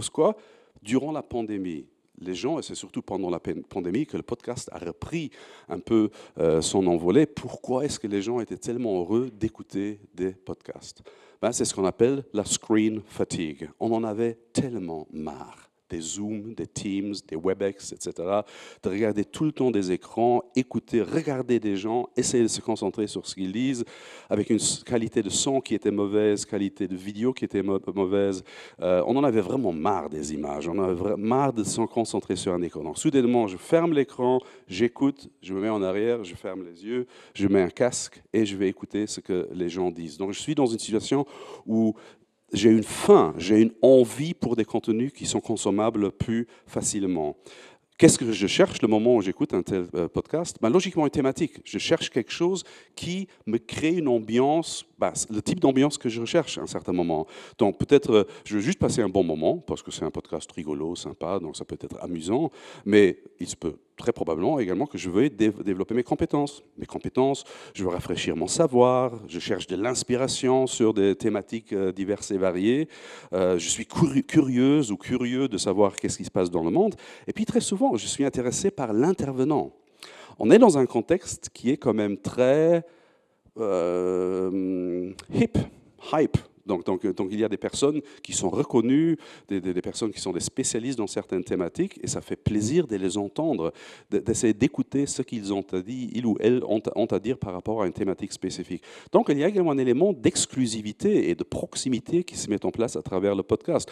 cause quoi? Durant la pandémie, les gens, et c'est surtout pendant la pandémie que le podcast a repris un peu son envolée. Pourquoi est-ce que les gens étaient tellement heureux d'écouter des podcasts? Ben, c'est ce qu'on appelle la screen fatigue. On en avait tellement marre des Zooms, des Teams, des Webex, etc., de regarder tout le temps des écrans, écouter, regarder des gens, essayer de se concentrer sur ce qu'ils lisent, avec une qualité de son qui était mauvaise, qualité de vidéo qui était mauvaise. On en avait vraiment marre des images, on en avait marre de se concentrer sur un écran. Donc, soudainement, je ferme l'écran, j'écoute, je me mets en arrière, je ferme les yeux, je mets un casque et je vais écouter ce que les gens disent. Donc, je suis dans une situation où j'ai une faim, j'ai une envie pour des contenus qui sont consommables plus facilement. Qu'est-ce que je cherche le moment où j'écoute un tel podcast? Ben, logiquement, une thématique. Je cherche quelque chose qui me crée une ambiance, le type d'ambiance que je recherche à un certain moment. Donc peut-être, je veux juste passer un bon moment, parce que c'est un podcast rigolo, sympa, donc ça peut être amusant, mais il se peut très probablement également que je veuille développer mes compétences. Mes compétences, je veux rafraîchir mon savoir, je cherche de l'inspiration sur des thématiques diverses et variées, je suis curieuse ou curieux de savoir qu'est-ce qui se passe dans le monde, et puis très souvent, je suis intéressé par l'intervenant. On est dans un contexte qui est quand même très hype. Donc, il y a des personnes qui sont reconnues, des personnes qui sont des spécialistes dans certaines thématiques, et ça fait plaisir de les entendre, d'essayer d'écouter ce qu'ils ont à dire, ils ou elles ont à dire par rapport à une thématique spécifique. Donc il y a également un élément d'exclusivité et de proximité qui se met en place à travers le podcast.